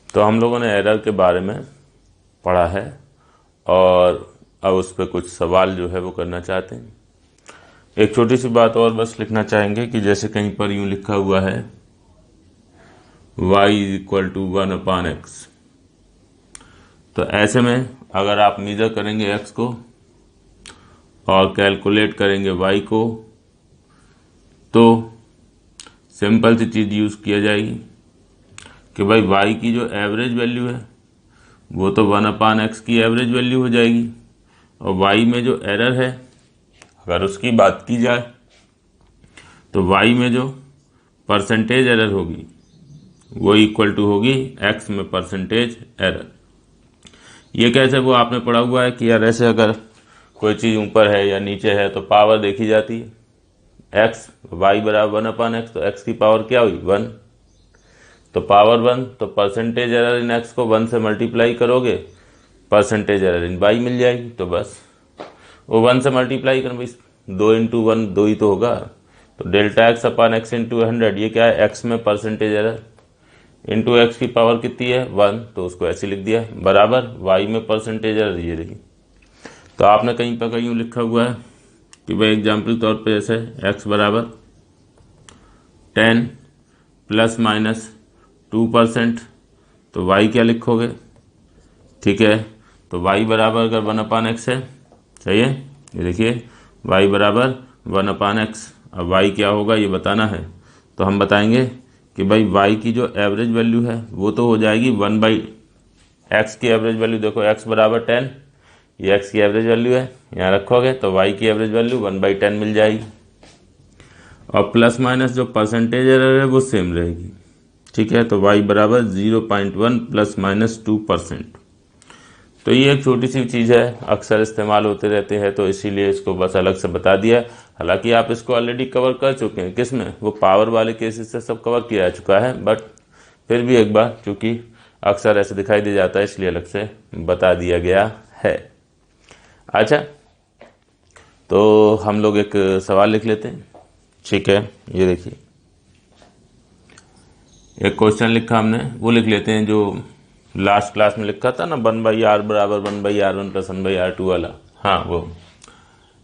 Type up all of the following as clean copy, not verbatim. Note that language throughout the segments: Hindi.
तो हम लोगों ने एरर के बारे में पढ़ा है और अब उस पर कुछ सवाल जो है वो करना चाहते हैं। एक छोटी सी बात और बस लिखना चाहेंगे कि जैसे कहीं पर यूं लिखा हुआ है y = 1/x, तो ऐसे में अगर आप मेजर करेंगे x को और कैलकुलेट करेंगे y को तो सिंपल सी चीज़ यूज़ किया जाएगी कि भाई y की जो एवरेज वैल्यू है वो तो 1/x की एवरेज वैल्यू हो जाएगी और y में जो एरर है अगर उसकी बात की जाए तो y में जो परसेंटेज एरर होगी वो इक्वल टू होगी x में परसेंटेज एरर। ये कैसे, वो आपने पढ़ा हुआ है कि यार ऐसे अगर कोई चीज़ ऊपर है या नीचे है तो पावर देखी जाती है। x y बराबर 1/x, तो x की पावर क्या हुई 1, तो पावर 1, तो परसेंटेज एरर इन x को 1 से मल्टीप्लाई करोगे परसेंटेज एरर इन y मिल जाएगी। तो बस वो 1 से मल्टीप्लाई कर, भाई 2 × 1 2 ही तो होगा, तो डेल्टा x/x × 100, ये क्या है x में परसेंटेज एरर इंटू x की पावर कितनी है 1, तो उसको ऐसे लिख दिया बराबर y में परसेंटेज एरर ये रही। तो आपने कहीं पर कहीं लिखा हुआ है कि भाई एग्जाम्पल तौर पे जैसे x बराबर 10 ± 2%, तो y क्या लिखोगे, ठीक है। तो y बराबर अगर 1/x है, सही है, ये देखिए y बराबर 1/x, अब y क्या होगा ये बताना है, तो हम बताएंगे कि भाई y की जो एवरेज वैल्यू है वो तो हो जाएगी 1/x की एवरेज वैल्यू, देखो x बराबर 10, ये x की एवरेज वैल्यू है, यहाँ रखोगे तो y की एवरेज वैल्यू 1/10 मिल जाएगी और प्लस माइनस जो परसेंटेज एरर है वो सेम रहेगी, ठीक है। तो y बराबर 0.1 ± 2%। तो ये एक छोटी सी चीज़ है, अक्सर इस्तेमाल होते रहते हैं, तो इसीलिए इसको बस अलग से बता दिया। हालांकि आप इसको ऑलरेडी कवर कर चुके हैं, किसमें, वो पावर वाले केसेस से सब कवर किया जा चुका है, बट फिर भी एक बार क्योंकि अक्सर ऐसे दिखाई दे जाता है इसलिए अलग से बता दिया गया है। अच्छा, तो हम लोग एक सवाल लिख लेते हैं, ठीक है। ये देखिए एक क्वेश्चन लिखा हमने, वो लिख लेते हैं जो लास्ट क्लास में लिखा था ना, 1/r बराबर 1/r1 + 1/r2 वाला, हाँ वो।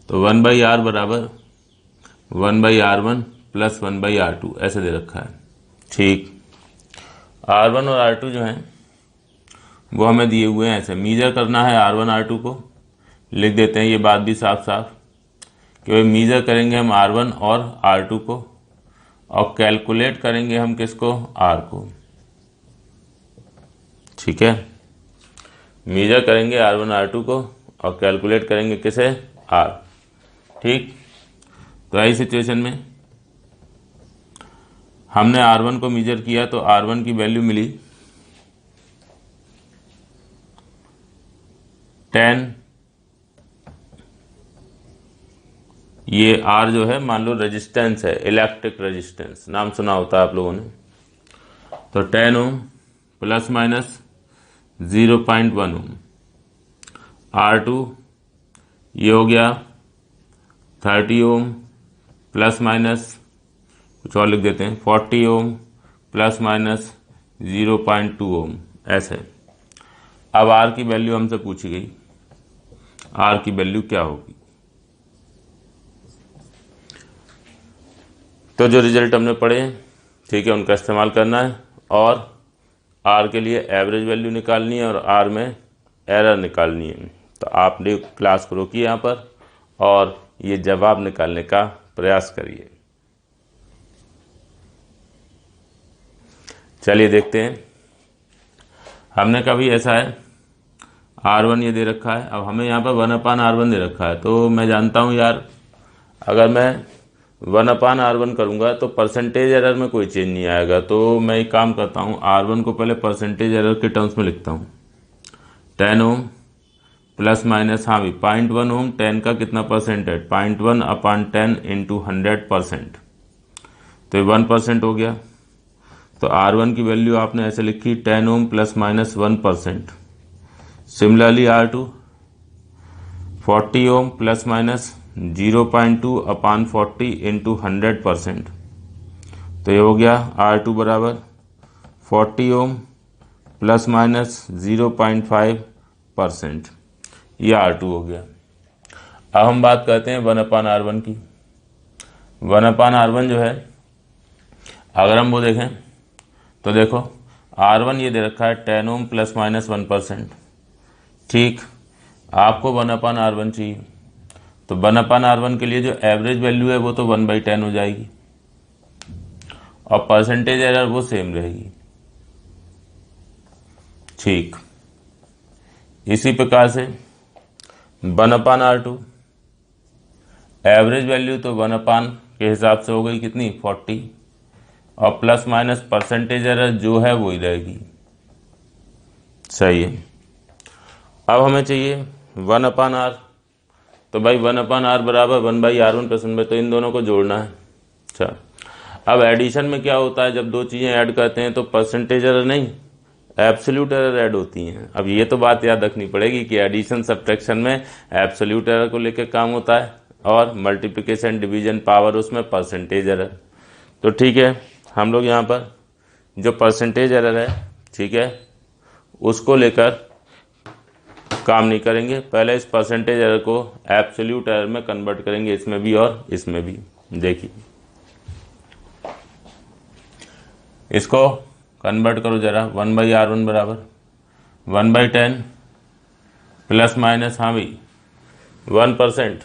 तो 1/r बराबर 1/r1 + 1/r2 ऐसे दे रखा है, ठीक। r1 और r2 जो हैं वो हमें दिए हुए हैं, ऐसे मीजर करना है r1 r2 को, लिख देते हैं ये बात भी साफ साफ कि भाई मीजर करेंगे हम r1 और r2 को और कैलकुलेट करेंगे हम किसको, r को, ठीक है। मेजर करेंगे r1 r2 को और कैलकुलेट करेंगे किसे, r, ठीक। तो ऐसी सिचुएशन में हमने r1 को मेजर किया तो r1 की वैल्यू मिली 10, ये r जो है मान लो रेजिस्टेंस है, इलेक्ट्रिक रेजिस्टेंस, नाम सुना होता है आप लोगों ने, तो 10 ओम प्लस माइनस 0.1 ओम, R2 ये हो गया 30 ओम प्लस माइनस कुछ और लिख देते हैं 40 ओम प्लस माइनस 0.2 ओम, ऐसे। अब R की वैल्यू हमसे पूछी गई, R की वैल्यू क्या होगी, तो जो रिजल्ट हमने पढ़े, ठीक है, उनका इस्तेमाल करना है और R के लिए एवरेज वैल्यू निकालनी है और R में एरर निकालनी है। तो आपने क्लास को रोकिए यहाँ पर और ये जवाब निकालने का प्रयास करिए। चलिए देखते हैं, हमने कभी ऐसा है R1 ये दे रखा है, अब हमें यहाँ पर 1/R1 दे रखा है, तो मैं जानता हूँ यार अगर मैं 1/R1 करूँगा तो परसेंटेज एरर में कोई चेंज नहीं आएगा, तो मैं एक काम करता हूँ R1 को पहले परसेंटेज एरर के टर्म्स में लिखता हूँ, 10 ओम प्लस माइनस, हाँ भी 0.1 ओम, 10 का कितना परसेंट है 0.1/10 × 100%, तो ये 1% हो गया। तो R1 की वैल्यू आपने ऐसे लिखी 10 ohm plus minus 1%। Similarly R2 40 ohm plus minus 0.2/40 × 100%, तो ये हो गया R2 बराबर 40 ओम प्लस माइनस 0.5%, ये R2 हो गया। अब हम बात करते हैं 1/R1 की। 1/R1 जो है, अगर हम वो देखें तो देखो R1 ये दे रखा है 10 ओम प्लस माइनस 1%। ठीक, आपको 1/R1 चाहिए, तो 1/R1 के लिए जो एवरेज वैल्यू है वो तो 1/10 हो जाएगी और परसेंटेज एरर वो सेम रहेगी। ठीक, इसी प्रकार से 1/R2 एवरेज वैल्यू तो 1/, के हिसाब से हो गई कितनी 40, और प्लस माइनस परसेंटेज एरर जो है वो ही रहेगी। सही है। अब हमें चाहिए 1/R, तो भाई 1/R बराबर 1/R1 प्लस 1/, तो इन दोनों को जोड़ना है। अच्छा, अब एडिशन में क्या होता है, जब दो चीज़ें ऐड करते हैं तो परसेंटेज एरर नहीं, एब्सोल्यूट एरर ऐड होती हैं। अब ये तो बात याद रखनी पड़ेगी कि एडिशन सब्ट्रैक्शन में एब्सोल्यूट एरर को लेकर काम होता है और मल्टीप्लिकेशन डिवीजन पावर उसमें परसेंटेज एरर। तो ठीक है, हम लोग यहाँ पर जो परसेंटेज एरर है, ठीक है, उसको लेकर काम नहीं करेंगे। पहले इस परसेंटेज एरर को एब्सोल्यूट एरर में कन्वर्ट करेंगे, इसमें भी और इसमें भी। देखिए, इसको कन्वर्ट करो जरा। 1/R1 बराबर 1/10 प्लस माइनस, हाँ भाई 1%,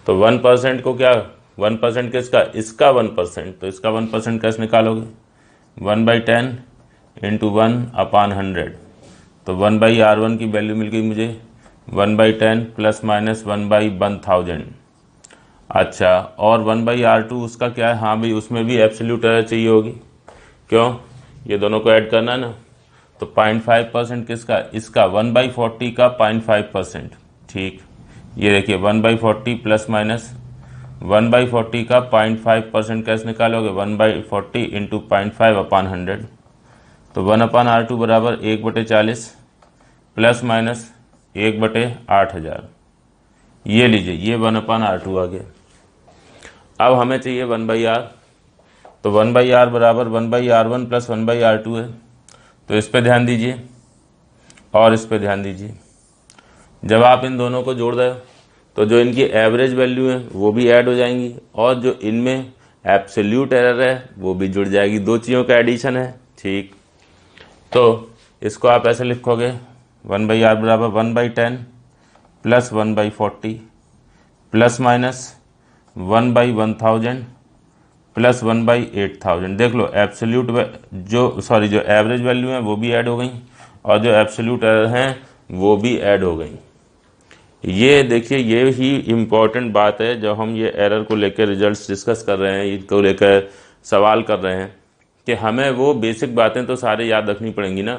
तो 1% को क्या, 1% किसका, इसका 1%, तो इसका 1% कैसे निकालोगे, 1/10 इंटू 1/100, तो 1/R1 की वैल्यू मिल गई मुझे 1/10 प्लस माइनस 1/1000। अच्छा, और 1/R2 उसका क्या है, हाँ भाई उसमें भी एब्सोल्यूट एरर चाहिए होगी, क्यों, ये दोनों को ऐड करना है ना, तो 0.5% किसका, इसका 1/40 का 0.5%। ठीक, ये देखिए 1/40 प्लस माइनस 1/40 का 0.5% कैसे निकालोगे, 1/40 इंटू 0.5/100, तो 1/R2 बराबर 1/40 प्लस माइनस 1/8000। ये लीजिए, ये 1/R2 आ गया। अब हमें चाहिए 1/R, तो 1/R बराबर 1/R1 प्लस 1/R2 है, तो इस पे ध्यान दीजिए और इस पे ध्यान दीजिए। जब आप इन दोनों को जोड़ रहे हो तो जो इनकी एवरेज वैल्यू है वो भी ऐड हो जाएंगी और जो इनमें एब्सोल्यूट एरर है वो भी जुड़ जाएगी। दो चीज़ों का एडिशन है। ठीक, तो इसको आप ऐसे लिखोगे 1/R बराबर 1/10 प्लस 1/40 प्लस माइनस 1/1000 प्लस 1/8000। देख लो एब्सोल्यूट जो एवरेज वैल्यू है वो भी ऐड हो गई और जो एब्सोल्यूट एरर हैं वो भी ऐड हो गई। ये देखिए, ये ही इम्पॉर्टेंट बात है जब हम ये एरर को लेकर रिजल्ट्स डिस्कस कर रहे हैं, इनको लेकर सवाल कर रहे हैं, कि हमें वो बेसिक बातें तो सारे याद रखनी पड़ेंगी ना,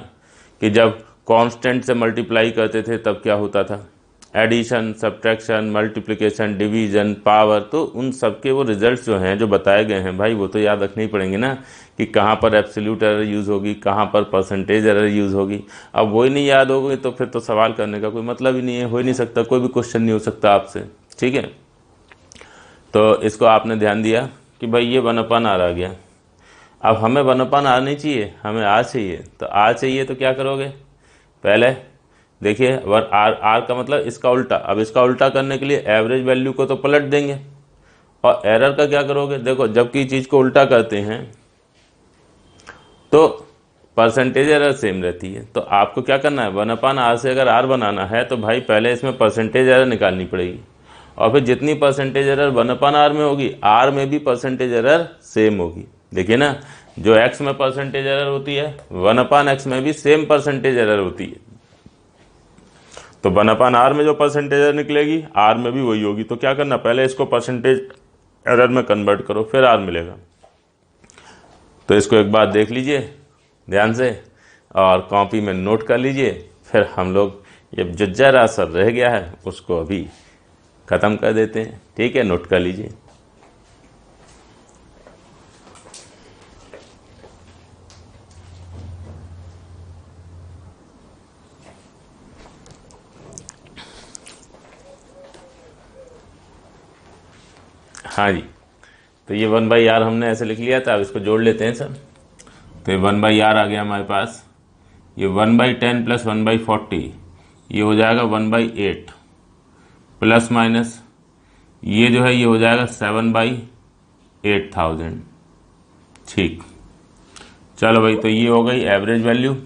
कि जब कांस्टेंट से मल्टीप्लाई करते थे तब क्या होता था, addition, subtraction, multiplication, division, power, तो उन सब के वो रिजल्ट्स जो हैं जो बताए गए हैं भाई वो तो याद रखने ही पड़ेंगे ना, कि कहाँ पर एब्सोल्यूट एरर यूज़ होगी, कहाँ पर परसेंटेज एरर यूज़ होगी। अब वही नहीं याद होगी तो फिर तो सवाल करने का कोई मतलब ही नहीं है, हो ही नहीं सकता, कोई भी क्वेश्चन नहीं हो सकता आपसे। ठीक है, तो इसको आपने ध्यान दिया कि भाई ये 1/R आ गया। अब हमें 1/R नहीं चाहिए, हमें R चाहिए। तो R चाहिए तो क्या करोगे, पहले देखिए, अगर आर का मतलब इसका उल्टा, अब इसका उल्टा करने के लिए एवरेज वैल्यू को तो पलट देंगे और एरर का क्या करोगे, देखो जबकि चीज़ को उल्टा करते हैं तो परसेंटेज एरर सेम रहती है। तो आपको क्या करना है, 1/R से अगर R बनाना है तो भाई पहले इसमें परसेंटेज एरर निकालनी पड़ेगी और फिर जितनी परसेंटेज एरर 1/R में होगी R में भी परसेंटेज एरर सेम होगी। देखिए ना, जो X में परसेंटेज एरर होती है 1/X में भी सेम परसेंटेज एरर होती है। तो 1/R में जो परसेंटेज एरर निकलेगी R में भी वही होगी। तो क्या करना, पहले इसको परसेंटेज एरर में कन्वर्ट करो फिर R मिलेगा। तो इसको एक बार देख लीजिए ध्यान से और कॉपी में नोट कर लीजिए, फिर हम लोग ये जो जरा सा रह गया है उसको अभी ख़त्म कर देते हैं। ठीक है, नोट कर लीजिए। हाँ जी, तो ये 1/R हमने ऐसे लिख लिया था। अब इसको जोड़ लेते हैं सर। तो ये 1/r आ गया हमारे पास। ये 1/10 प्लस 1/40 ये हो जाएगा 1/8 प्लस माइनस ये जो है ये हो जाएगा 7/8000। ठीक, चलो भाई, तो ये हो गई एवरेज वैल्यू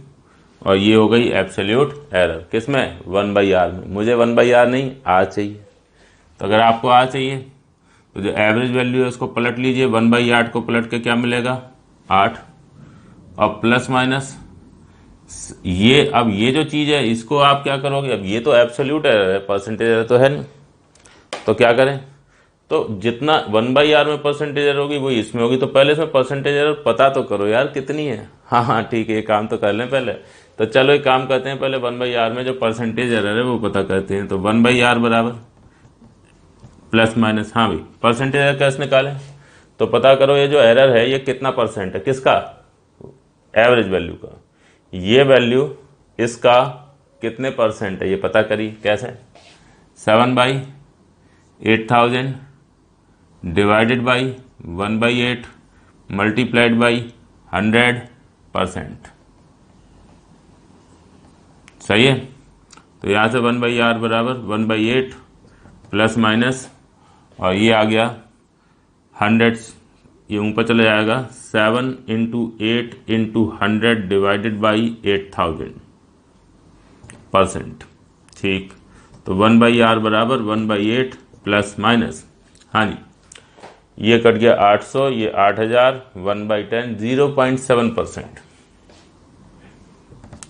और ये हो गई एब्सोल्यूट एरर। किस में? 1/r में। मुझे 1/r नहीं, r चाहिए। तो अगर आपको r चाहिए तो जो एवरेज वैल्यू है उसको पलट लीजिए, 1/8 को पलट के क्या मिलेगा? 8। और प्लस माइनस ये, अब ये जो चीज़ है इसको आप क्या करोगे? अब ये तो एब्सोल्यूट एरर है, परसेंटेज एरर तो है नहीं, तो क्या करें? तो जितना 1/r में परसेंटेज एरर होगी वही इसमें होगी। तो पहले इसमें परसेंटेज एरर पता तो करो यार कितनी है। हाँ हाँ ठीक है, ये काम तो कर लें पहले। तो चलो एक काम करते हैं, पहले 1/r में जो परसेंटेज एरर है वो पता करते हैं। तो 1/r बराबर प्लस माइनस, हाँ भाई परसेंटेज एरर कैसे निकालें? तो पता करो ये जो एरर है ये कितना परसेंट है, किसका? एवरेज वैल्यू का। ये वैल्यू इसका कितने परसेंट है ये पता करिए। कैसे? 7/8000 डिवाइडेड बाई 1/8 मल्टीप्लाइड बाई 100%। सही है। तो यहाँ से 1/r बराबर 1/8 प्लस माइनस और ये आ गया 100, ये ऊपर चले जाएगा 7 × 8 × 100 डिवाइडेड बाई 8000%। ठीक, तो 1/r बराबर 1/8 प्लस माइनस, हाँ जी ये कट गया 800, ये 8000, 1/10 0.7%।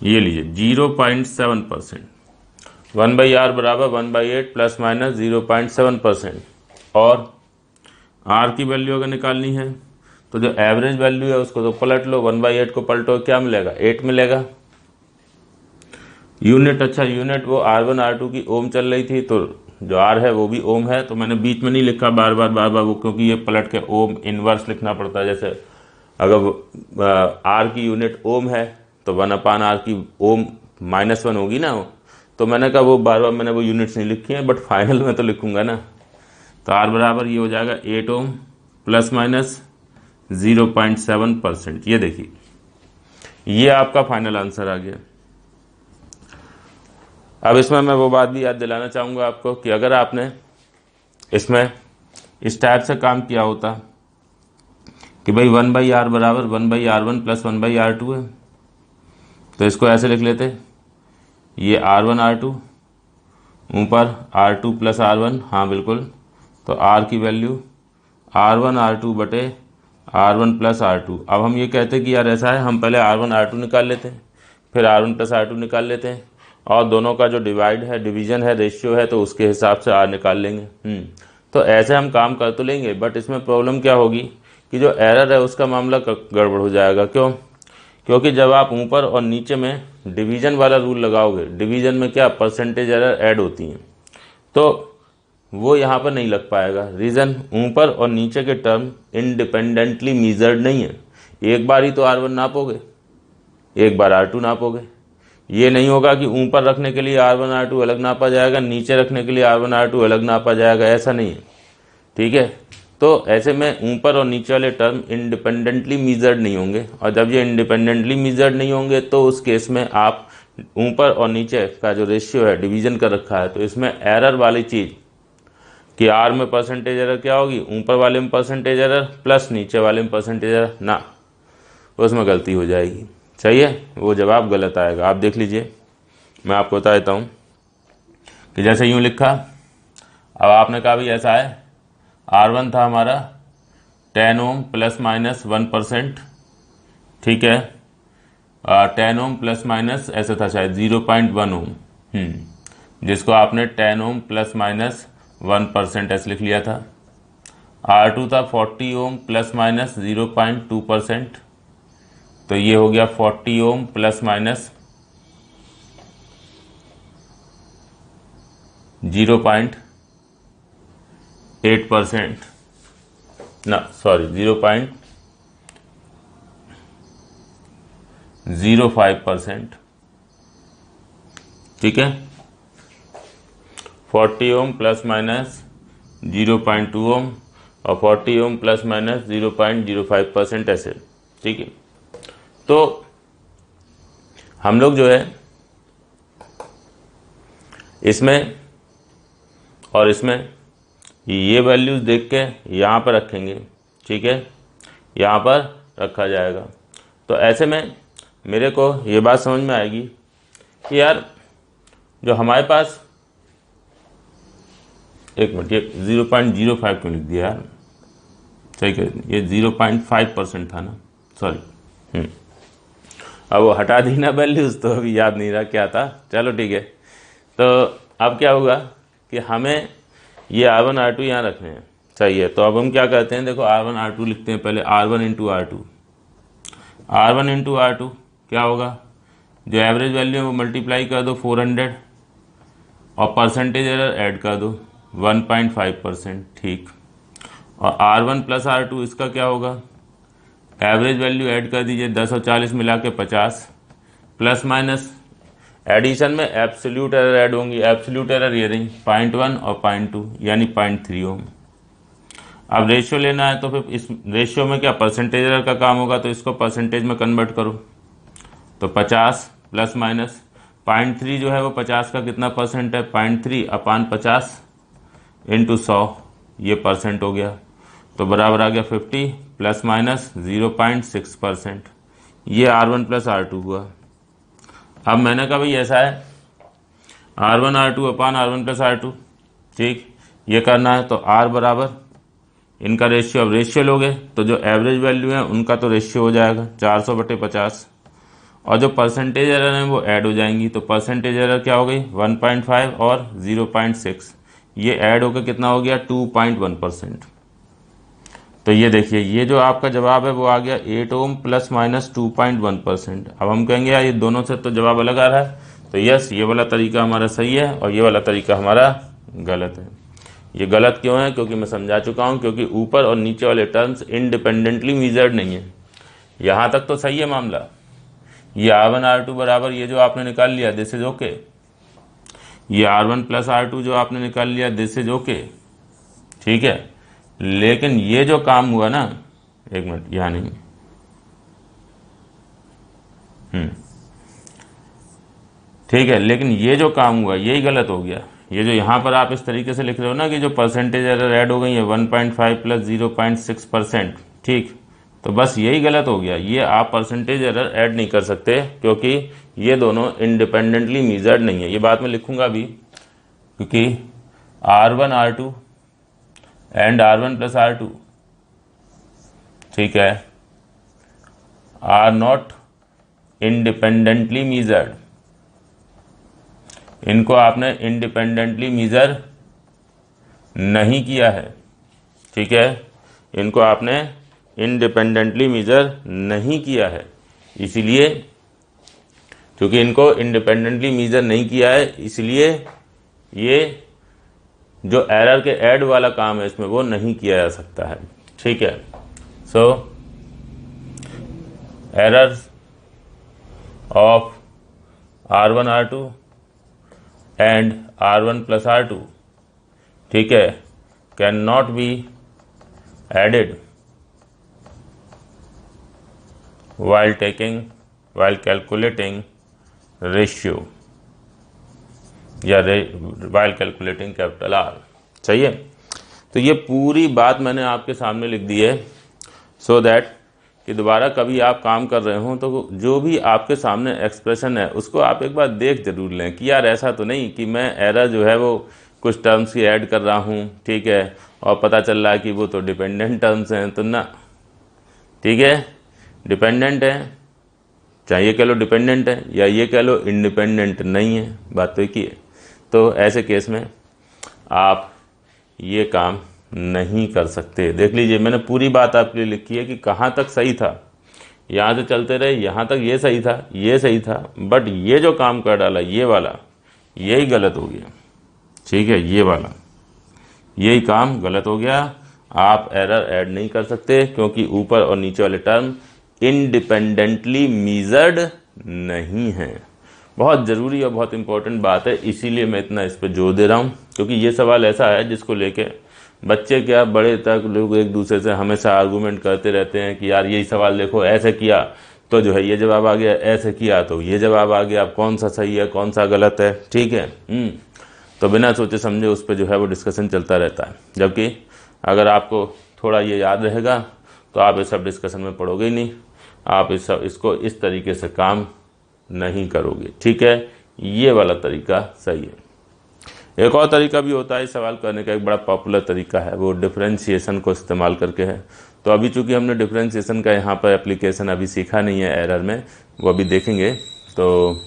ये लीजिए 0.7%। 1/r बराबर 1/8 प्लस माइनस 0.7%। और r की वैल्यू अगर निकालनी है तो जो एवरेज वैल्यू है उसको तो पलट लो, 1/8 को पलटो क्या मिलेगा? 8 मिलेगा। यूनिट, अच्छा यूनिट वो R1 R2 की ओम चल रही थी, तो जो R है वो भी ओम है, तो मैंने बीच में नहीं लिखा बार बार वो, क्योंकि ये पलट के ओम इनवर्स लिखना पड़ता है। जैसे अगर R की यूनिट ओम है तो 1/r की ओम -1 होगी ना, तो मैंने कहा वो बार बार मैंने वो यूनिट्स नहीं लिखी हैं, बट फाइनल में तो लिखूंगा ना। तो R बराबर ये हो जाएगा 8 ओम प्लस माइनस 0.7%। ये देखिए ये आपका फाइनल आंसर आ गया। अब इसमें मैं वो बात भी याद दिलाना चाहूँगा आपको कि अगर आपने इसमें इस टाइप से काम किया होता कि भाई 1/r बराबर 1/r1 प्लस 1/r2 है, तो इसको ऐसे लिख लेते, ये R1 R2 ऊपर R2 प्लस R1, हाँ बिल्कुल। तो R की वैल्यू R1 R2 बटे R1 प्लस R2। अब हम ये कहते हैं कि यार ऐसा है, हम पहले R1 R2 निकाल लेते हैं, फिर R1 प्लस R2 निकाल लेते हैं, और दोनों का जो डिवाइड है, डिवीजन है, रेशियो है, तो उसके हिसाब से R निकाल लेंगे। तो ऐसे हम काम कर तो लेंगे, बट इसमें प्रॉब्लम क्या होगी कि जो एरर है उसका मामला गड़बड़ हो जाएगा। क्यों? क्योंकि जब आप ऊपर और नीचे में डिवीजन वाला रूल लगाओगे, डिवीजन में क्या परसेंटेज एरर ऐड होती हैं, तो वो यहाँ पर नहीं लग पाएगा। रीज़न, ऊपर और नीचे के टर्म इंडिपेंडेंटली मीजर्ड नहीं है। एक बार ही तो R1 नापोगे, एक बार R2 नापोगे। ये नहीं होगा कि ऊपर रखने के लिए R1 R2 अलग नापा जाएगा, नीचे रखने के लिए R1 R2 अलग नापा जाएगा, ऐसा नहीं है। ठीक है, तो ऐसे में ऊपर और नीचे वाले टर्म इंडिपेंडेंटली मीजर्ड नहीं होंगे, और जब ये इंडिपेंडेंटली मीजर्ड नहीं होंगे तो उस केस में आप ऊपर और नीचे का जो रेशियो है डिवीजन कर रखा है, तो इसमें एरर वाली चीज़ कि R में परसेंटेज एरर क्या होगी, ऊपर वाले में परसेंटेज एरर प्लस नीचे वाले में परसेंटेज एरर, ना उसमें गलती हो जाएगी। सही है, वो जवाब गलत आएगा। आप देख लीजिए, मैं आपको बता देता हूँ कि जैसे यूँ लिखा, अब आपने कहा भी ऐसा है, R1 था हमारा 10 ओम प्लस माइनस 1%। ठीक है, 10 ओम प्लस माइनस ऐसा था शायद 0.1 ओम, जिसको आपने 10 ओम प्लस माइनस 1% ऐसे लिख लिया था। R2 था 40 ओम प्लस माइनस 0.2%, तो ये हो गया 40 ओम प्लस माइनस 0.8%, ना सॉरी 0.05%। ठीक है, 40 ओम प्लस माइनस 0.2 ओम और 40 ओम प्लस माइनस 0.05% ऐसे। ठीक है, तो हम लोग जो है इसमें और इसमें ये वैल्यूज़ देख के यहाँ पर रखेंगे, ठीक है, यहाँ पर रखा जाएगा। तो ऐसे में मेरे को ये बात समझ में आएगी कि यार जो हमारे पास, एक मिनट, ये 0.05 क्यों लिख दिया यार, सही कह, ये 0.5% था ना, सॉरी। अब वो हटा दी ना वैल्यूज़, तो अभी याद नहीं रहा क्या था, चलो ठीक है। तो अब क्या होगा कि हमें ये R1 R2 यहाँ रखने हैं, सही है। तो अब हम क्या करते हैं, देखो R1 R2 लिखते हैं पहले, R1 इंटू R2 क्या होगा, जो एवरेज वैल्यू है वो मल्टीप्लाई कर दो 400 और परसेंटेज एरर ऐड कर दो 1.5%, ठीक। और R1 प्लस R2 इसका क्या होगा, एवरेज वैल्यू ऐड कर दीजिए 10 और 40 मिला के 50, प्लस माइनस एडिशन में एब्सोल्यूट एरर ऐड होंगी, एब्सोल्यूट एरर ये रही 0.1 और 0.2 यानी 0.3 ओम। अब रेशियो लेना है तो फिर इस रेशियो में क्या परसेंटेज एरर का काम होगा, तो इसको परसेंटेज में कन्वर्ट करो, तो 50 प्लस माइनस 0.3 जो है वो 50 का कितना परसेंट है, 0.3 अपान 50 इंटू 100, ये परसेंट हो गया, तो बराबर आ गया 50 प्लस माइनस 0.6%। ये R1 प्लस R2 हुआ। अब मैंने कहा भाई ऐसा है R1 R2 अपान R1 प्लस R2, ठीक, ये करना है। तो R बराबर इनका रेशियो, अब रेशियो लोगे तो जो एवरेज वैल्यू है उनका तो रेशियो हो जाएगा 400/50, और जो परसेंटेज एरर है वो ऐड हो जाएंगी। तो परसेंटेज एरर क्या हो गई 1.5 और 0.6, ये ऐड होकर कितना हो गया 2.1%। तो ये देखिए, ये जो आपका जवाब है वो आ गया 8 ओम प्लस माइनस 2.1%। अब हम कहेंगे यार ये दोनों से तो जवाब अलग आ रहा है, तो यस, ये वाला तरीका हमारा सही है और ये वाला तरीका हमारा गलत है। ये गलत क्यों है, क्योंकि मैं समझा चुका हूँ, क्योंकि ऊपर और नीचे वाले टर्म्स इंडिपेंडेंटली मेजर्ड नहीं है। यहाँ तक तो सही है मामला, ये R1 R2 बराबर ये जो आपने निकाल लिया दिस इज ओके, ये R1 प्लस R2 जो आपने निकाल लिया दिस इज ओके, ठीक है। लेकिन ये जो काम हुआ ना, एक मिनट, यहाँ नहीं, ठीक है, लेकिन ये जो काम हुआ यही गलत हो गया। ये जो यहाँ पर आप इस तरीके से लिख रहे हो ना कि जो परसेंटेज एरर ऐड हो गई है 1.5 प्लस 0.6%, ठीक, तो बस यही गलत हो गया। ये आप परसेंटेज एरर ऐड नहीं कर सकते क्योंकि ये दोनों इंडिपेंडेंटली मेजर्ड नहीं है। ये बात मैं लिखूंगा अभी, क्योंकि R1 R2 and R1 plus R2, ठीक है, आर नॉट इंडिपेंडेंटली मेजर्ड। इनको आपने इंडिपेंडेंटली मेजर नहीं किया है, ठीक है, इनको आपने इंडिपेंडेंटली मेजर नहीं किया है। इसीलिए क्योंकि इनको इंडिपेंडेंटली मेजर नहीं किया है, इसलिए ये जो एरर के ऐड वाला काम है इसमें वो नहीं किया जा सकता है, ठीक है। So errors of R1 R2 and R1 plus R2, ठीक है, can not be added while calculating ratio या while calculating कैपिटल R, सही है। तो ये पूरी बात मैंने आपके सामने लिख दी है सो दैट कि दोबारा कभी आप काम कर रहे हो तो जो भी आपके सामने एक्सप्रेशन है उसको आप एक बार देख जरूर लें कि यार ऐसा तो नहीं कि मैं एरर जो है वो कुछ टर्म्स की ऐड कर रहा हूँ, ठीक है, और पता चल रहा है कि वो तो डिपेंडेंट टर्म्स हैं, तो ना, ठीक है, डिपेंडेंट है, चाहे ये कह लो डिपेंडेंट है या ये कह लो इंडिपेंडेंट नहीं है, बात तो एक ही है। तो ऐसे केस में आप ये काम नहीं कर सकते। देख लीजिए, मैंने पूरी बात आपके लिए लिखी है कि कहाँ तक सही था, यहाँ से चलते रहे, यहाँ तक ये सही था, ये सही था, बट ये जो काम कर डाला ये वाला, यही गलत हो गया, ठीक है, ये वाला यही काम गलत हो गया। आप एरर ऐड नहीं कर सकते क्योंकि ऊपर और नीचे वाले टर्म इंडिपेंडेंटली मेजर्ड नहीं है। बहुत ज़रूरी और बहुत इंपॉर्टेंट बात है, इसीलिए मैं इतना इस पर जोर दे रहा हूँ, क्योंकि ये सवाल ऐसा है जिसको लेके बच्चे क्या बड़े तक लोग एक दूसरे से हमेशा आर्गूमेंट करते रहते हैं कि यार यही सवाल देखो ऐसे किया तो जो है ये जवाब आ गया, ऐसे किया तो ये जवाब आ गया। अब कौन सा सही है कौन सा गलत है, ठीक है। तो बिना सोचे समझे उस पर जो है वो डिस्कशन चलता रहता है। जबकि अगर आपको थोड़ा ये याद रहेगा तो आप इस सब डिस्कशन में पढ़ोगे ही नहीं, आप इसको इस तरीके से काम नहीं करोगे, ठीक है। ये वाला तरीका सही है। एक और तरीका भी होता है इस सवाल करने का, एक बड़ा पॉपुलर तरीका है, वो डिफरेंशिएशन को इस्तेमाल करके है। तो अभी चूंकि हमने डिफरेंशिएशन का यहाँ पर एप्लीकेशन अभी सीखा नहीं है एरर में, वो अभी देखेंगे, तो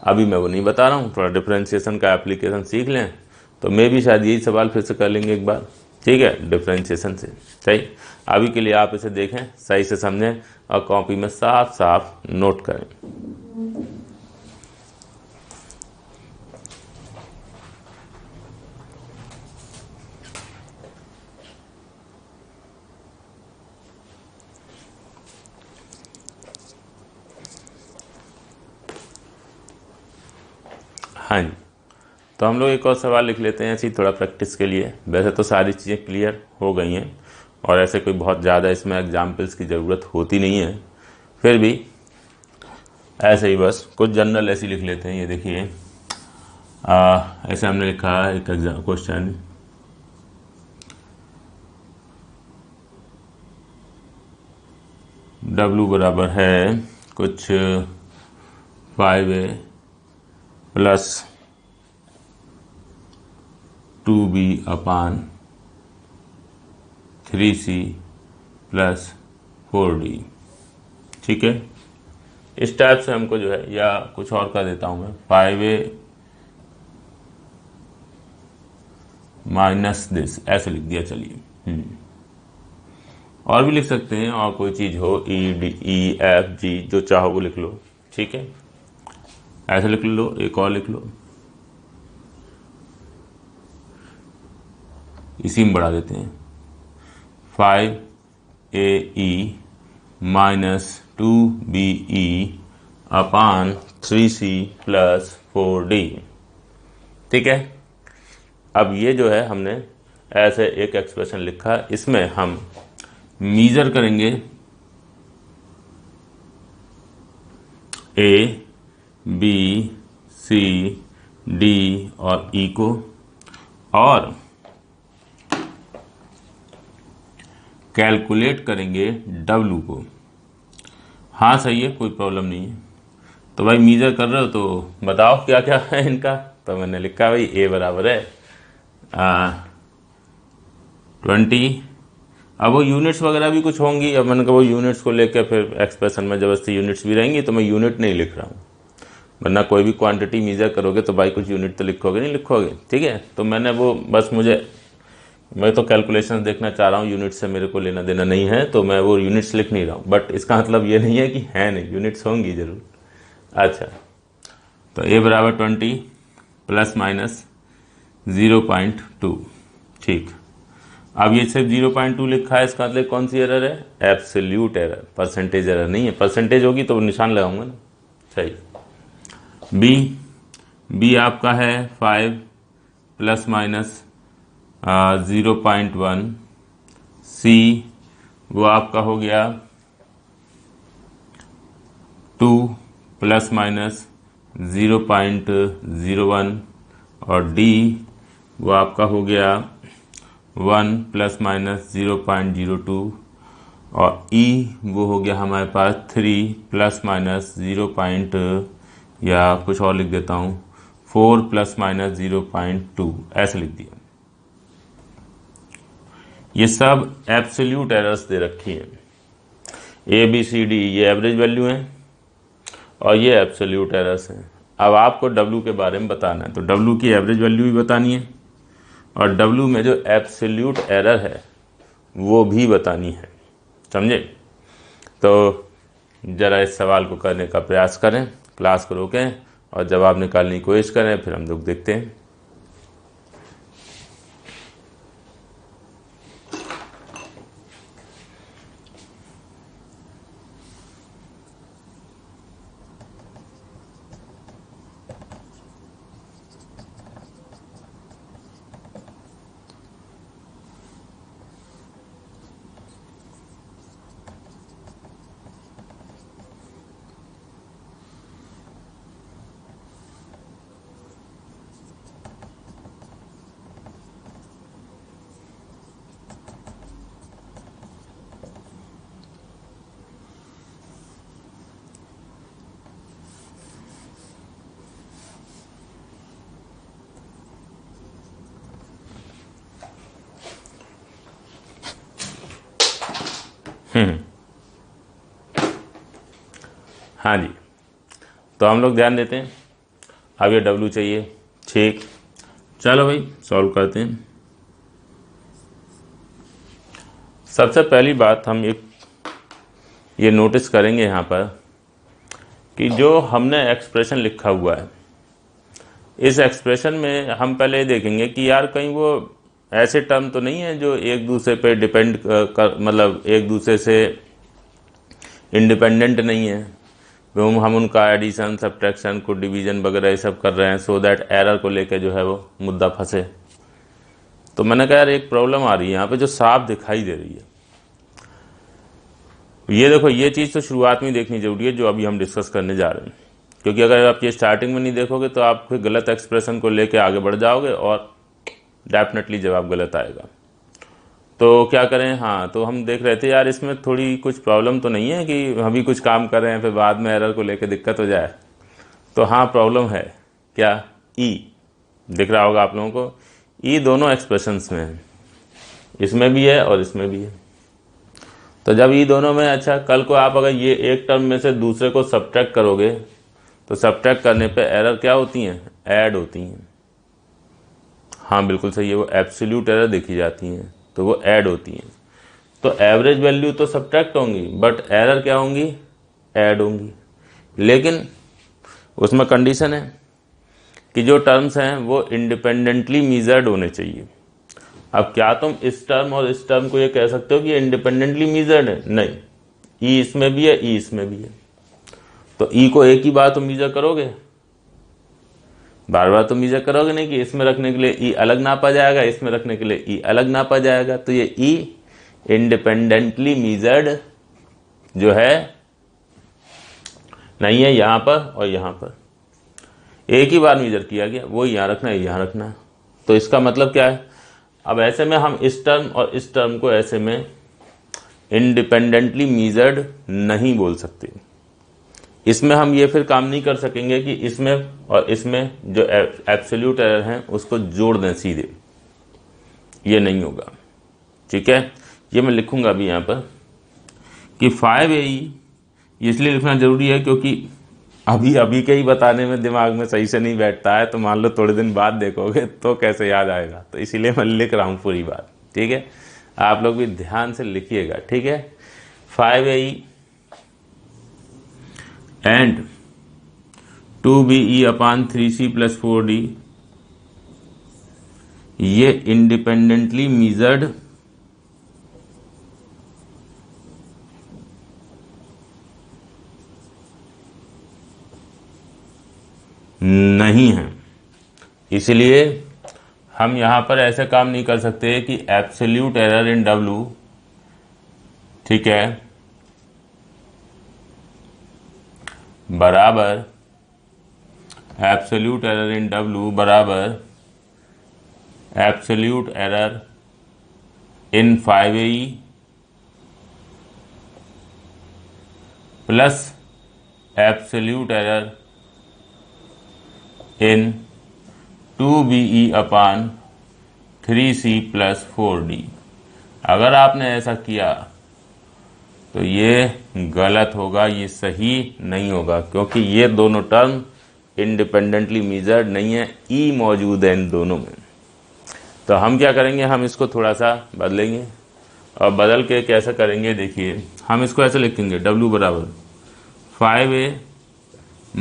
अभी मैं वो नहीं बता रहा हूँ। थोड़ा डिफरेंशिएशन का एप्लीकेशन सीख लें तो मैं भी शायद यही सवाल फिर से कर लेंगे एक बार, ठीक है, डिफरेंशिएशन से। सही, अभी के लिए आप इसे देखें, सही से समझें और कॉपी में साफ साफ नोट करें। हाँ जी, तो हम लोग एक और सवाल लिख लेते हैं ऐसी थोड़ा प्रैक्टिस के लिए। वैसे तो सारी चीज़ें क्लियर हो गई हैं और ऐसे कोई बहुत ज़्यादा इसमें एग्जाम्पल्स की ज़रूरत होती नहीं है, फिर भी ऐसे ही बस कुछ जनरल ऐसी लिख लेते हैं। ये देखिए, ऐसे हमने लिखा है एक एग्जाम क्वेश्चन, W बराबर है कुछ 5A प्लस 2B अपान 3C प्लस 4D, ठीक है। इस टाइप से हमको जो है, या कुछ और कर देता हूँ मैं, 5A माइनस दिस, ऐसे लिख दिया। चलिए, और भी लिख सकते हैं, और कोई चीज़ हो, E, D, E, F, G, जो चाहो वो लिख लो, ठीक है। ऐसे लिख लो, एक और लिख लो, इसी में बढ़ा देते हैं, 5AE माइनस 2BE अपान 3C प्लस 4D, ठीक है। अब ये जो है हमने ऐसे एक एक्सप्रेशन लिखा, इसमें हम मीजर करेंगे A, B, C, D और E को, और कैलकुलेट करेंगे W को। हाँ सही है, कोई प्रॉब्लम नहीं है। तो भाई मीजर कर रहे हो तो बताओ क्या क्या है इनका। तो मैंने लिखा भाई A बराबर है 20। अब वो यूनिट्स वगैरह भी कुछ होंगी, अब मैंने कहा वो यूनिट्स को लेकर फिर एक्सप्रेशन में जबरदस्ती यूनिट्स भी रहेंगी, तो मैं यूनिट नहीं लिख रहा हूँ। वरना कोई भी क्वांटिटी मीजर करोगे तो भाई कुछ यूनिट तो लिखोगे नहीं लिखोगे, ठीक है। तो मैंने वो बस मैं तो कैलकुलेशन देखना चाह रहा हूँ, यूनिट से मेरे को लेना देना नहीं है, तो मैं वो यूनिट्स लिख नहीं रहा हूँ। बट इसका मतलब ये नहीं है कि है नहीं, यूनिट्स होंगी जरूर। अच्छा, तो A बराबर 20 प्लस माइनस 0.2, ठीक। अब ये सिर्फ 0.2 लिखा है, इसका मतलब कौन सी एरर है, एब्सोल्यूट एरर, परसेंटेज एरर नहीं है। परसेंटेज होगी तो निशान लगाऊंगा ना, सही। बी आपका है 5 प्लस माइनस 0.1। सी वो आपका हो गया 2 प्लस माइनस 0.01, और डी वो आपका हो गया 1 प्लस माइनस 0.02, और ई वो हो गया हमारे पास 3 प्लस माइनस 0. या कुछ और लिख देता हूँ 4 प्लस माइनस 0.2, ऐसे लिख दिया। ये सब एब्सोल्यूट एरर्स दे रखी है। ए बी सी डी ये एवरेज वैल्यू हैं और ये एब्सोल्यूट एरर्स हैं। अब आपको डब्ल्यू के बारे में बताना है, तो डब्ल्यू की एवरेज वैल्यू भी बतानी है और डब्ल्यू में जो एब्सोल्यूट एरर है वो भी बतानी है, समझे। तो ज़रा इस सवाल को करने का प्रयास करें, क्लास को रोकें और जवाब निकालने की कोशिश करें, फिर हम लोग देखते हैं। हाँ जी, तो हम लोग ध्यान देते हैं। अब ये W चाहिए, ठीक। चलो भाई सॉल्व करते हैं। सबसे पहली बात हम ये नोटिस करेंगे यहाँ पर कि जो हमने एक्सप्रेशन लिखा हुआ है, इस एक्सप्रेशन में हम पहले ये देखेंगे कि यार कहीं वो ऐसे टर्म तो नहीं है जो एक दूसरे पे डिपेंड कर, मतलब एक दूसरे से इंडिपेंडेंट नहीं है। हम उनका एडिशन, सब्ट्रैक्शन को डिवीजन वगैरह ये सब कर रहे हैं सो दैट एरर को लेके जो है वो मुद्दा फंसे। तो मैंने कहा यार एक प्रॉब्लम आ रही है यहाँ पे जो साफ दिखाई दे रही है। ये देखो, ये चीज़ तो शुरुआत में देखनी जरूरी है जो अभी हम डिस्कस करने जा रहे हैं, क्योंकि अगर आप ये स्टार्टिंग में नहीं देखोगे तो आप फिर गलत एक्सप्रेशन को लेके आगे बढ़ जाओगे और डेफिनेटली जवाब गलत आएगा। तो क्या करें, हाँ तो हम देख रहे थे यार इसमें थोड़ी कुछ प्रॉब्लम तो नहीं है कि हम भी कुछ काम कर रहे हैं फिर बाद में एरर को लेके दिक्कत हो जाए। तो हाँ प्रॉब्लम है, क्या? ई दिख रहा होगा आप लोगों को, ई दोनों एक्सप्रेशंस में है, इसमें भी है और इसमें भी है। तो जब ई दोनों में, अच्छा कल को आप अगर ये एक टर्म में से दूसरे को सब्ट्रैक्ट करोगे तो सब्ट्रैक्ट करने पे एरर क्या होती हैं? ऐड होती हैं। हाँ बिल्कुल सही है, वो एब्सोल्यूट एरर देखी जाती हैं तो वो ऐड होती हैं। तो एवरेज वैल्यू तो सब्ट्रैक्ट होंगी बट एरर क्या होंगी? ऐड होंगी। लेकिन उसमें कंडीशन है कि जो टर्म्स हैं वो इंडिपेंडेंटली मीजर्ड होने चाहिए। अब क्या तुम इस टर्म और इस टर्म को ये कह सकते हो कि ये इंडिपेंडेंटली मीजर्ड है? नहीं, ई इसमें भी है, ई इसमें भी है। तो ई को एक ही बार तुम मीजर करोगे, बार बार तो मीजर करोगे नहीं कि इसमें रखने के लिए ई अलग नापा जाएगा, इसमें रखने के लिए ई अलग नापा जाएगा। तो ये ई इंडिपेंडेंटली मीजर्ड जो है नहीं है यहां पर और यहां पर, एक ही बार मीजर किया गया, वो यहां रखना है, यहां रखना है। तो इसका मतलब क्या है? अब ऐसे में हम इस टर्म और इस टर्म को ऐसे में इंडिपेंडेंटली मीजर्ड नहीं बोल सकते। इसमें हम ये फिर काम नहीं कर सकेंगे कि इसमें और इसमें जो एब्सोल्यूट एरर हैं उसको जोड़ दें सीधे, ये नहीं होगा। ठीक है, ये मैं लिखूंगा अभी यहाँ पर कि 5AE इसलिए लिखना जरूरी है क्योंकि अभी के ही बताने में दिमाग में सही से नहीं बैठता है, तो मान लो थोड़े दिन बाद देखोगे तो कैसे याद आएगा। तो इसीलिए मैं लिख रहा हूँ पूरी बात। ठीक है, आप लोग भी ध्यान से लिखिएगा। ठीक है, 5AE and 2BE upon 3C plus 4D ये इंडिपेंडेंटली मीजर्ड नहीं है। इसलिए हम यहां पर ऐसे काम नहीं कर सकते कि एब्सोल्यूट एरर इन W, ठीक है, बराबर एब्सोल्यूट एरर इन W बराबर absolute error in 5AE plus absolute error in 2BE upon 3C plus 4D। अगर आपने ऐसा किया तो ये गलत होगा, ये सही नहीं होगा, क्योंकि ये दोनों टर्म इंडिपेंडेंटली मीजर्ड नहीं है, ई मौजूद है इन दोनों में। तो हम क्या करेंगे, हम इसको थोड़ा सा बदलेंगे और बदल के कैसे करेंगे देखिए, हम इसको ऐसे लिखेंगे W बराबर 5A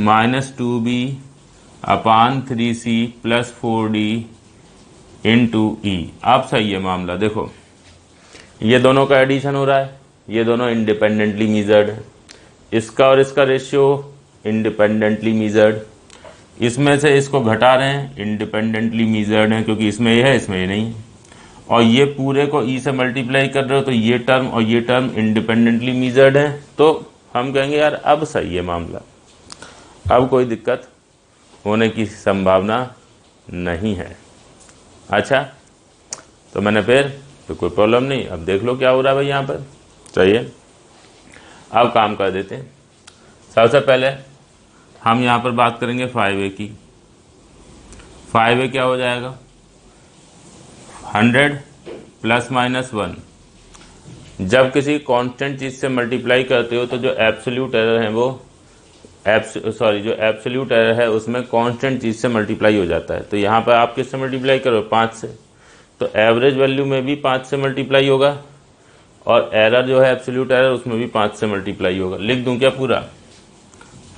माइनस 2B अपान 3C प्लस 4D इंटू ई। अब सही है मामला, देखो ये दोनों का एडिशन हो रहा है, ये दोनों इंडिपेंडेंटली मीजर्ड है, इसका और इसका रेशियो इंडिपेंडेंटली मीजर्ड, इसमें से इसको घटा रहे हैं, इंडिपेंडेंटली मीजर्ड है क्योंकि इसमें ये है इसमें ये नहीं है, और ये पूरे को ई से मल्टीप्लाई कर रहे हो तो ये टर्म और ये टर्म इंडिपेंडेंटली मीजर्ड है। तो हम कहेंगे यार अब सही है मामला, अब कोई दिक्कत होने की संभावना नहीं है। अच्छा, तो मैंने फिर तो कोई प्रॉब्लम नहीं, अब देख लो क्या हो रहा है भाई यहाँ पर। चाहिए, अब काम कर देते हैं। सबसे पहले हम यहाँ पर बात करेंगे 5A की। 5A क्या हो जाएगा, 100 प्लस माइनस 1 जब किसी कांस्टेंट चीज से मल्टीप्लाई करते हो तो जो एब्सोल्यूट एरर है वो जो एब्सोल्यूट एरर है उसमें कांस्टेंट चीज से मल्टीप्लाई हो जाता है। तो यहाँ पर आप किससे मल्टीप्लाई करो, 5 से, तो एवरेज वैल्यू में भी 5 से मल्टीप्लाई होगा और एरर जो है एब्सोल्यूट एरर उसमें भी 5 से मल्टीप्लाई होगा। लिख दूं क्या पूरा,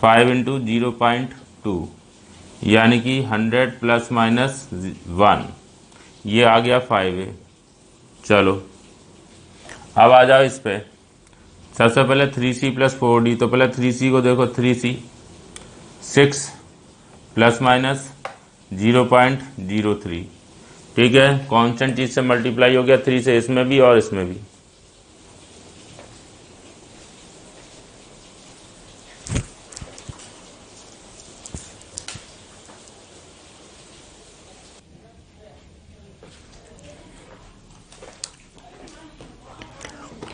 5 इंटू 0.2 यानी कि 100 प्लस माइनस 1, ये आ गया 5A। चलो अब आ जाओ इस पे, सबसे पहले 3C प्लस 4D, तो पहले 3C को देखो, 3C 6 प्लस माइनस 0.03, ठीक है, कांस्टेंट चीज से मल्टीप्लाई हो गया 3 से, इसमें भी और इसमें भी।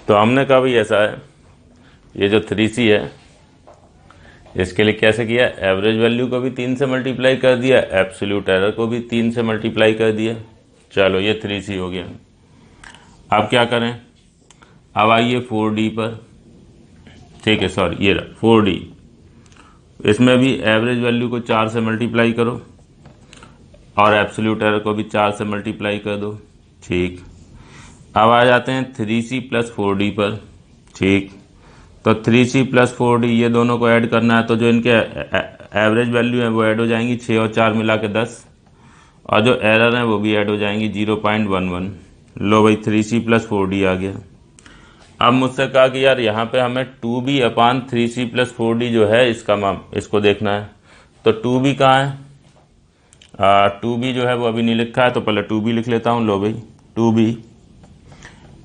तो हमने कहा भाई ऐसा है, ये जो 3C है इसके लिए कैसे किया, एवरेज वैल्यू को भी 3 से मल्टीप्लाई कर दिया, एब्सोल्यूट एरर को भी 3 से मल्टीप्लाई कर दिया। चलो ये 3C हो गया। अब क्या करें, अब आइए 4D पर, ठीक है, सॉरी ये 4D, इसमें भी एवरेज वैल्यू को 4 से मल्टीप्लाई करो और एब्सोल्यूट एरर को भी 4 से मल्टीप्लाई कर दो, ठीक। अब आ जाते हैं 3C प्लस 4D पर, ठीक। तो 3C प्लस 4D ये दोनों को ऐड करना है, तो जो इनके एवरेज वैल्यू है वो ऐड हो जाएंगी, 6 और 4 मिला के 10, और जो एरर है वो भी ऐड हो जाएंगी 0.11। लो भाई 3C प्लस 4D आ गया। अब मुझसे कहा कि यार यहाँ पे हमें 2B अपान 3C प्लस 4D जो है इसको देखना है, तो 2B कहाँ है, 2B जो है वो अभी नहीं लिखा है, तो पहले 2B लिख लेता हूँ। लो भाई 2B,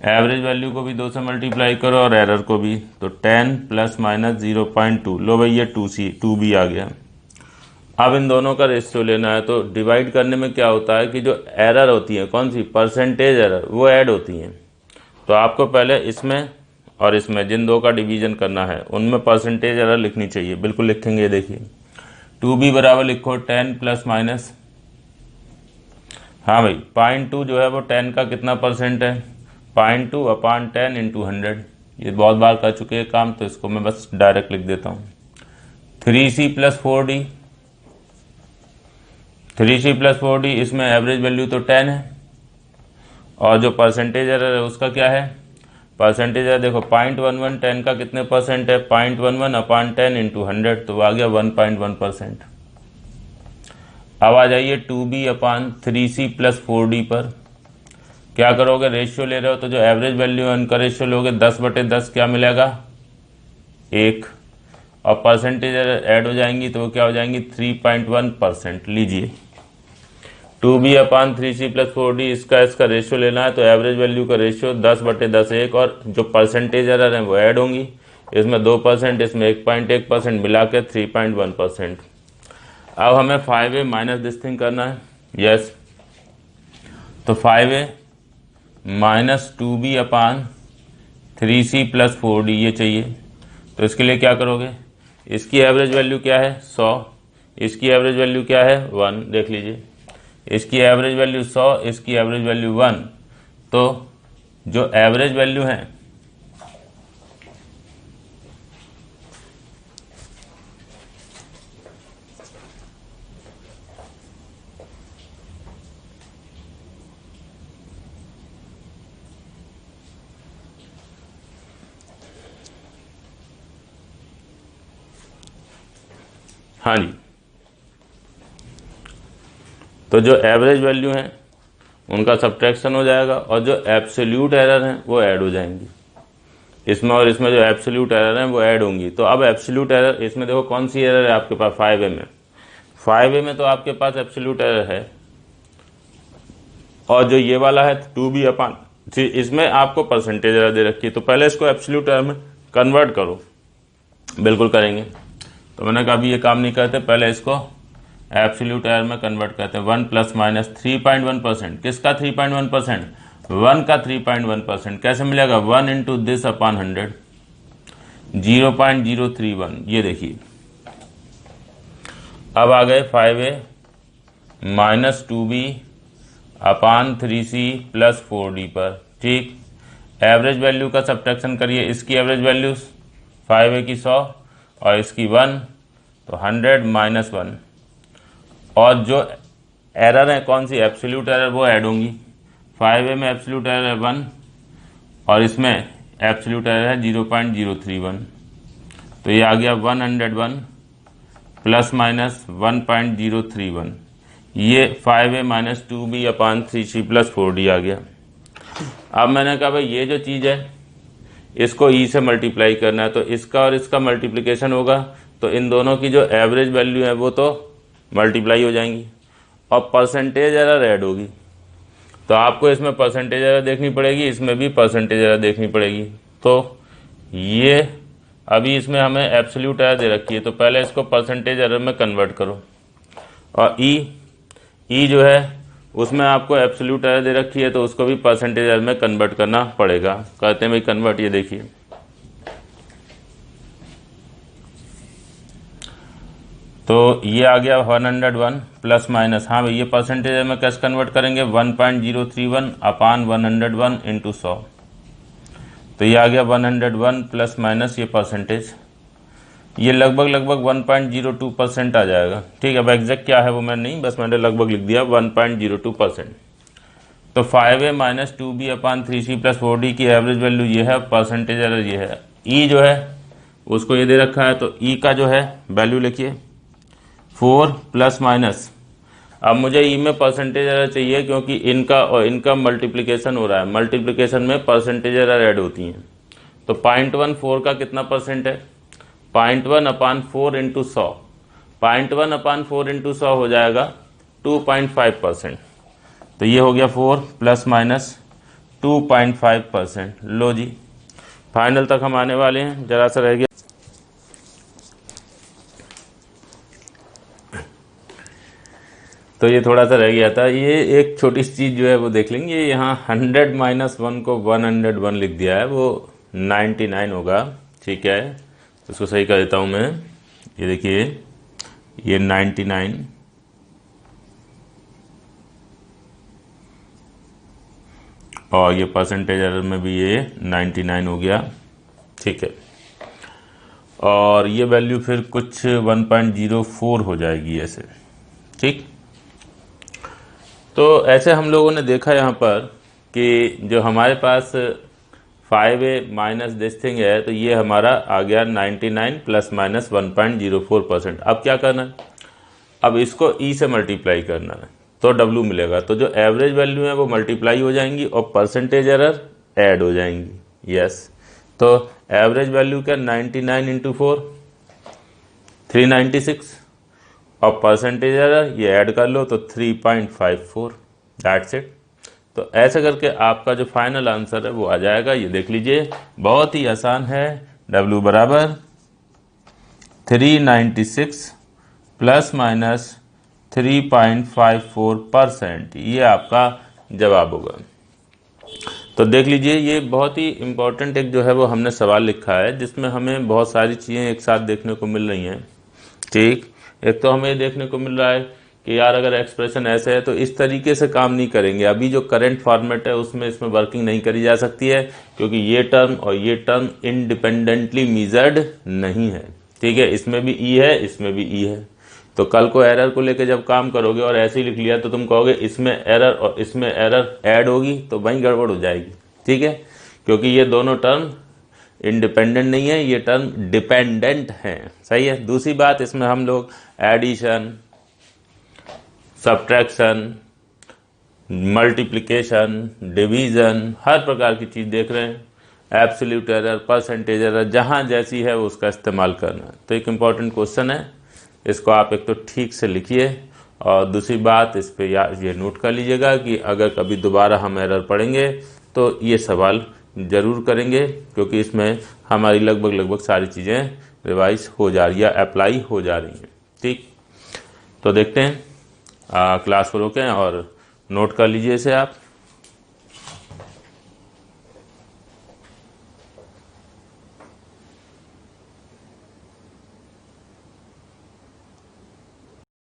एवरेज वैल्यू को भी 2 से मल्टीप्लाई करो और एरर को भी, तो 10 प्लस माइनस 0.2। लो भाई ये 2B आ गया। अब इन दोनों का रेशियो लेना है, तो डिवाइड करने में क्या होता है कि जो एरर होती है, कौन सी, परसेंटेज एरर, वो ऐड होती हैं। तो आपको पहले इसमें और इसमें जिन दो का डिवीजन करना है उनमें परसेंटेज एरर लिखनी चाहिए, बिल्कुल लिखेंगे। देखिए 2B बराबर लिखो 10 प्लस माइनस, हाँ भाई 0.2 जो है वो 10 का कितना परसेंट है, 0.2 अपान 10 इंटू 100। ये बहुत बार कर चुके हैं काम, तो इसको मैं बस डायरेक्ट लिख देता हूँ। 3C plus 4D, 3C plus 4D, इसमें एवरेज वैल्यू तो 10 है और जो परसेंटेज एरर है उसका क्या है, परसेंटेज एरर देखो 0.11, 10 का कितने परसेंट है, 0.11 अपान 10 इंटू 100, तो आ गया 1.1%। अब आ जाइए 2B अपान 3C प्लस 4D पर, क्या करोगे, रेशियो ले रहे हो तो जो एवरेज वैल्यू है उनका रेशियो लोगे, 10/10 क्या मिलेगा, 1, और परसेंटेज ऐड हो जाएंगी तो वो क्या हो जाएंगी, 3.1%। लीजिए 2B अपान 3C प्लस 4D, इसका रेशियो लेना है, तो एवरेज वैल्यू का रेशियो 10/10 1, और जो परसेंटेज एरर है वो ऐड होंगी, इसमें 2%, इसमें 1.1%, मिला के 3.1%। अब हमें 5A माइनस दिस थिंग करना है, यस, तो 5A माइनस 2B अपान 3C प्लस 4D ये चाहिए। तो इसके लिए क्या करोगे, इसकी एवरेज वैल्यू क्या है 100, इसकी एवरेज वैल्यू क्या है 1, देख लीजिए, इसकी एवरेज वैल्यू 100, इसकी एवरेज वैल्यू 1, तो जो एवरेज वैल्यू है हाँ जी, तो जो एवरेज वैल्यू है उनका सब्ट्रैक्शन हो जाएगा और जो एब्सोल्यूट एरर हैं वो ऐड हो जाएंगी, इसमें और इसमें जो एब्सोल्यूट एरर हैं वो ऐड होंगी। तो अब एब्सोल्यूट एरर, इसमें देखो कौन सी एरर है आपके पास, 5A में, 5A में तो आपके पास एब्सोल्यूट एरर है, और जो ये वाला है 2B अपान, इसमें आपको परसेंटेज एरर दे रखी है, तो पहले इसको एब्सोल्यूट एरर में कन्वर्ट करो, बिल्कुल करेंगे। तो मैंने कहा अभी ये काम नहीं करते, पहले इसको एब्सोल्यूट एरर में कन्वर्ट करते हैं। 1 प्लस माइनस 3.1%, किसका 3.1%, 1 का 3.1%, कैसे मिलेगा, 1 इंटू दिस अपान 100, 0.031, ये देखिए। अब आ गए 5A माइनस 2B अपान 3C प्लस 4D पर, ठीक। एवरेज वैल्यू का सब्ट्रैक्शन करिए, इसकी एवरेज वैल्यू 5a की 100 और इसकी 1, तो 100 माइनस 1, और जो एरर है कौन सी, एब्सोल्यूट एरर, वो ऐड होंगी। 5a में एब्सोल्यूट एरर है 1 और इसमें एब्सोल्यूट एरर है 0.031, तो ये आ गया 101 प्लस माइनस 1.031, ये 5a माइनस 2b अपान 3c प्लस 4d आ गया। अब मैंने कहा भाई ये जो चीज़ है इसको e से मल्टीप्लाई करना है, तो इसका और इसका मल्टीप्लिकेशन होगा, तो इन दोनों की जो एवरेज वैल्यू है वो तो मल्टीप्लाई हो जाएंगी और परसेंटेज एरर ऐड होगी। तो आपको इसमें परसेंटेज एरर देखनी पड़ेगी, इसमें भी परसेंटेज एरर देखनी पड़ेगी। तो ये अभी इसमें हमें एब्सोल्यूट एरर दे रखी है, तो पहले इसको परसेंटेज एरर में कन्वर्ट करो, और ई जो है उसमें आपको एब्सोल्यूट एरर दे रखी है, तो उसको भी परसेंटेज एरर में कन्वर्ट करना पड़ेगा। कहते हैं भाई कन्वर्ट, ये देखिए तो ये आ गया 101 प्लस माइनस, हाँ भाई ये परसेंटेज एरर में कैसे कन्वर्ट करेंगे, 1.031 अपान 101 इंटू 100, तो ये आ गया 101 प्लस माइनस ये परसेंटेज, ये लगभग 1.02% आ जाएगा। ठीक है, अब एग्जैक्ट क्या है वो मैं नहीं, बस मैंने लगभग लिख दिया 1.02%। तो 5a माइनस 2b अपान 3c प्लस 4d की एवरेज वैल्यू ये है, परसेंटेज एरर ये है। ई जो है उसको ये दे रखा है, तो ई का जो है वैल्यू लिखिए 4 प्लस माइनस, अब मुझे ई में परसेंटेज एरर चाहिए क्योंकि इनका और इनका मल्टीप्लिकेशन हो रहा है, मल्टीप्लिकेशन में परसेंटेज एरर ऐड होती हैं। तो 0.14 का कितना परसेंट है, 0.1 अपान 4 इंटू 100, 0.1 अपान 4 इंटू 100 हो जाएगा 2.5%, तो ये हो गया 4 प्लस माइनस 2.5%। लो जी फाइनल तक हम आने वाले हैं, जरा सा रह गया। तो ये थोड़ा सा रह गया था, ये एक छोटी सी चीज़ जो है वो देख लेंगे। यहाँ 100 माइनस 1 को 101 लिख दिया है, वो 99 होगा। ठीक है, इसको सही कर देता हूँ मैं, ये देखिए ये 99 और ये परसेंटेज एरर में भी ये 99 हो गया। ठीक है, और ये वैल्यू फिर कुछ 1.04 हो जाएगी ऐसे। ठीक, तो ऐसे हम लोगों ने देखा यहाँ पर कि जो हमारे पास 5a माइनस दिस थिंग है, तो ये हमारा आ गया 99 प्लस माइनस 1.04%। अब क्या करना है, अब इसको e से मल्टीप्लाई करना है, तो w मिलेगा। तो जो एवरेज वैल्यू है वो मल्टीप्लाई हो जाएंगी और परसेंटेज एरर ऐड हो जाएंगी। यस, तो एवरेज वैल्यू क्या, 99 इंटू 4 396 और परसेंटेज एरर ये ऐड कर लो तो 3.54, दैट्स इट। तो ऐसे करके आपका जो फाइनल आंसर है वो आ जाएगा। ये देख लीजिए, बहुत ही आसान है। W बराबर 396 प्लस माइनस 3.54%, ये आपका जवाब होगा। तो देख लीजिए, ये बहुत ही इम्पोर्टेंट एक जो है वो हमने सवाल लिखा है, जिसमें हमें बहुत सारी चीज़ें एक साथ देखने को मिल रही हैं। ठीक, एक तो हमें देखने को मिल रहा है कि यार अगर एक्सप्रेशन ऐसे है तो इस तरीके से काम नहीं करेंगे। अभी जो करंट फॉर्मेट है उसमें इसमें वर्किंग नहीं करी जा सकती है, क्योंकि ये टर्म और ये टर्म इंडिपेंडेंटली मेजर्ड नहीं है। ठीक है, इसमें भी ई है, इसमें भी ई है। तो कल को एरर को लेके जब काम करोगे और ऐसे ही लिख लिया तो तुम कहोगे इसमें एरर और इसमें एरर ऐड होगी, तो वहीं गड़बड़ हो जाएगी। ठीक है, क्योंकि ये दोनों टर्म इंडिपेंडेंट नहीं है, ये टर्म डिपेंडेंट हैं। सही है। दूसरी बात, इसमें हम लोग एडिशन, सब्ट्रैक्शन, मल्टीप्लिकेशन, डिवीज़न, हर प्रकार की चीज़ देख रहे हैं। एब्सोल्यूट एरर, परसेंटेज एरर, जहाँ जैसी है उसका इस्तेमाल करना। तो एक इम्पॉर्टेंट क्वेश्चन है, इसको आप एक तो ठीक से लिखिए, और दूसरी बात इस पे ये नोट कर लीजिएगा कि अगर कभी दोबारा हम एरर पढ़ेंगे तो ये सवाल ज़रूर करेंगे, क्योंकि इसमें हमारी लगभग सारी चीज़ें रिवाइज हो जा रही है, अप्लाई हो जा रही हैं। ठीक, तो देखते हैं, क्लास को रोकें और नोट कर लीजिए इसे आप।